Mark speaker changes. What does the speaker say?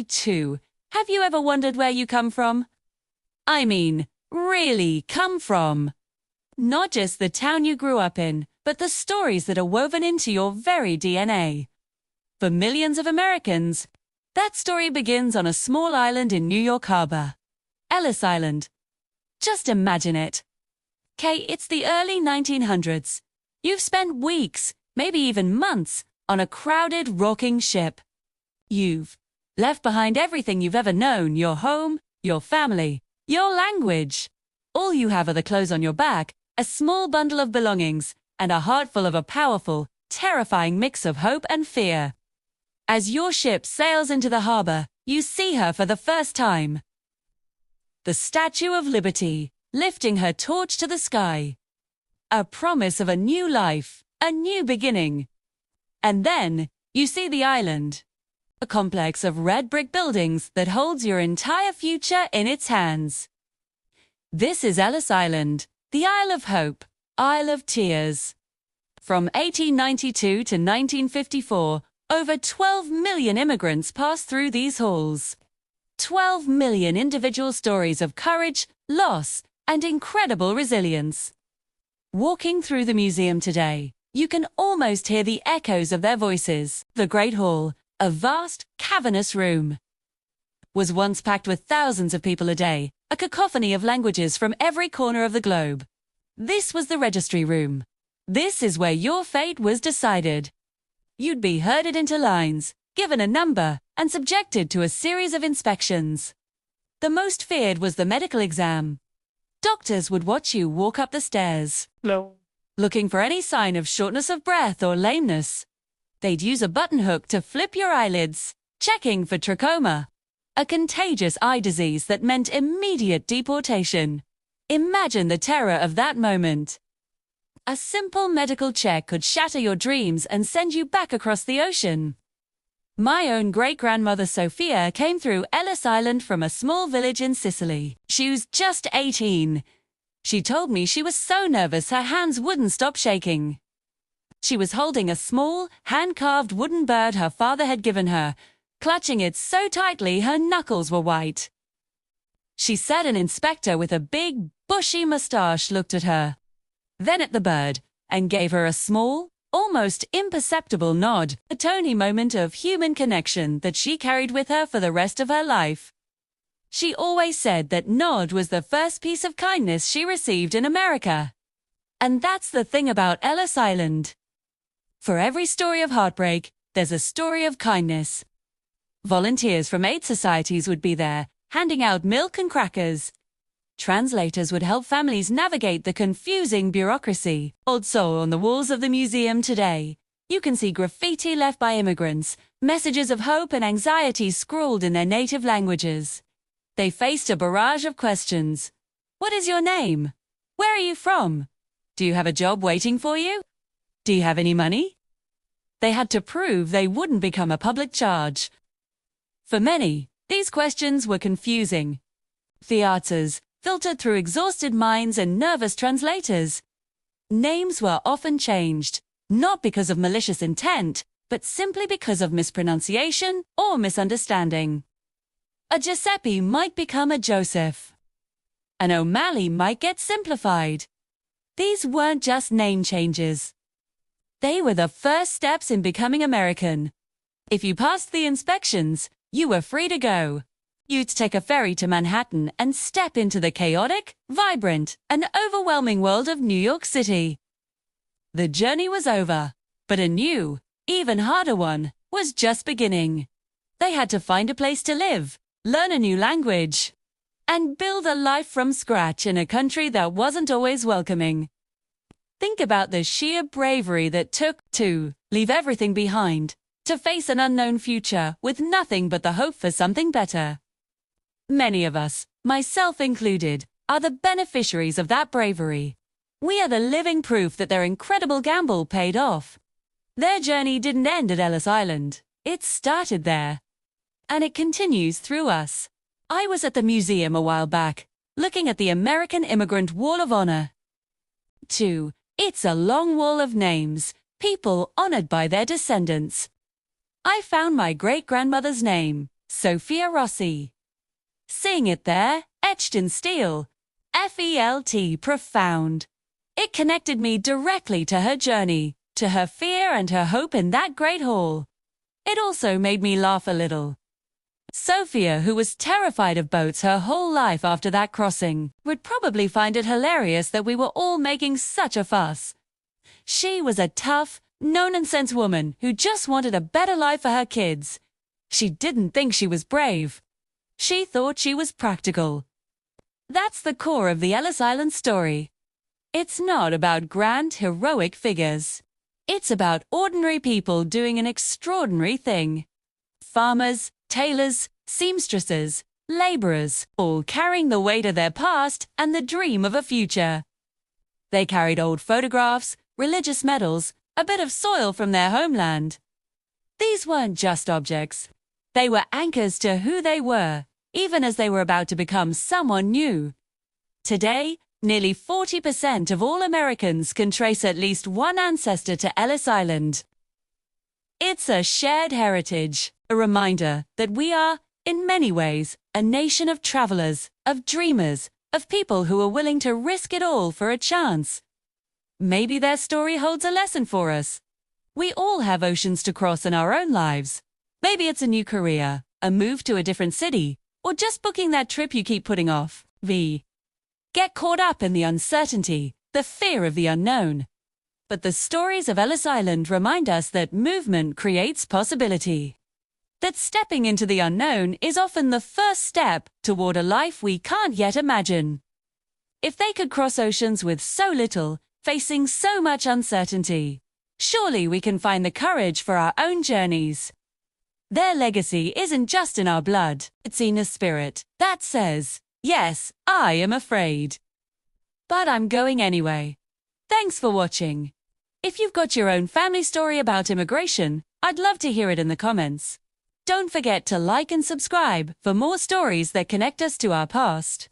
Speaker 1: 2. Have you ever wondered where you come from? I mean, really come from. Not just the town you grew up in, but the stories that are woven into your very DNA. For millions of Americans, that story begins on a small island in New York Harbor, Ellis Island. Just imagine it. It's the early 1900s. You've spent weeks, maybe even months, on a crowded, rocking ship. You've left behind everything you've ever known, your home, your family, your language. All you have are the clothes on your back, a small bundle of belongings, and a heart full of a powerful, terrifying mix of hope and fear. As your ship sails into the harbor, you see her for the first time. The Statue of Liberty, lifting her torch to the sky. A promise of a new life, a new beginning. And then, you see the island. A complex of red brick buildings that holds your entire future in its hands. This is Ellis Island, the Isle of Hope, Isle of Tears. From 1892 to 1954, over 12 million immigrants passed through these halls. 12 million individual stories of courage, loss, and incredible resilience. Walking through the museum today, you can almost hear the echoes of their voices. The Great Hall, a vast, cavernous room, was once packed with thousands of people a day, a cacophony of languages from every corner of the globe. This was the registry room. This is where your fate was decided. You'd be herded into lines, given a number, and subjected to a series of inspections. The most feared was the medical exam. Doctors would watch you walk up the stairs, looking for any sign of shortness of breath or lameness. They'd use a button hook to flip your eyelids, checking for trachoma, a contagious eye disease that meant immediate deportation. Imagine the terror of that moment. A simple medical check could shatter your dreams and send you back across the ocean. My own great-grandmother Sophia came through Ellis Island from a small village in Sicily. She was just 18. She told me she was so nervous her hands wouldn't stop shaking. She was holding a small, hand-carved wooden bird her father had given her, clutching it so tightly her knuckles were white. She said an inspector with a big, bushy mustache looked at her, then at the bird, and gave her a small, almost imperceptible nod, a tiny moment of human connection that she carried with her for the rest of her life. She always said that nod was the first piece of kindness she received in America. And that's the thing about Ellis Island. For every story of heartbreak, there's a story of kindness. Volunteers from aid societies would be there, handing out milk and crackers. Translators would help families navigate the confusing bureaucracy. Also, on the walls of the museum today, you can see graffiti left by immigrants, messages of hope and anxiety scrawled in their native languages. They faced a barrage of questions. What is your name? Where are you from? Do you have a job waiting for you? Do you have any money? They had to prove they wouldn't become a public charge. For many, these questions were confusing. The answers filtered through exhausted minds and nervous translators. Names were often changed, not because of malicious intent, but simply because of mispronunciation or misunderstanding. A Giuseppe might become a Joseph. An O'Malley might get simplified. These weren't just name changes. They were the first steps in becoming American. If you passed the inspections, you were free to go. You'd take a ferry to Manhattan and step into the chaotic, vibrant, and overwhelming world of New York City. The journey was over, but a new, even harder one, was just beginning. They had to find a place to live, learn a new language, and build a life from scratch in a country that wasn't always welcoming. Think about the sheer bravery that took to leave everything behind, to face an unknown future with nothing but the hope for something better. Many of us, myself included, are the beneficiaries of that bravery. We are the living proof that their incredible gamble paid off. Their journey didn't end at Ellis Island. It started there. And it continues through us. I was at the museum a while back, looking at the American Immigrant Wall of Honor. 2. It's a long wall of names, people honored by their descendants. I found my great-grandmother's name, Sophia Rossi. Seeing it there, etched in steel. FELT, profound. It connected me directly to her journey, to her fear and her hope in that great hall. It also made me laugh a little. Sophia, who was terrified of boats her whole life after that crossing, would probably find it hilarious that we were all making such a fuss. She was a tough, no-nonsense woman who just wanted a better life for her kids. She didn't think she was brave. She thought she was practical. That's the core of the Ellis Island story. It's not about grand, heroic figures. It's about ordinary people doing an extraordinary thing. Farmers, tailors, seamstresses, laborers, all carrying the weight of their past and the dream of a future. They carried old photographs, religious medals, a bit of soil from their homeland. These weren't just objects. They were anchors to who they were, even as they were about to become someone new. Today, nearly 40% of all Americans can trace at least one ancestor to Ellis Island. It's a shared heritage, a reminder that we are, in many ways, a nation of travelers, of dreamers, of people who are willing to risk it all for a chance. Maybe their story holds a lesson for us. We all have oceans to cross in our own lives. Maybe it's a new career, a move to a different city, or just booking that trip you keep putting off. Get caught up in the uncertainty, the fear of the unknown. But the stories of Ellis Island remind us that movement creates possibility. That stepping into the unknown is often the first step toward a life we can't yet imagine. If they could cross oceans with so little, facing so much uncertainty, surely we can find the courage for our own journeys. Their legacy isn't just in our blood, it's in a spirit that says, yes, I am afraid. But I'm going anyway. Thanks for watching. If you've got your own family story about immigration, I'd love to hear it in the comments. Don't forget to like and subscribe for more stories that connect us to our past.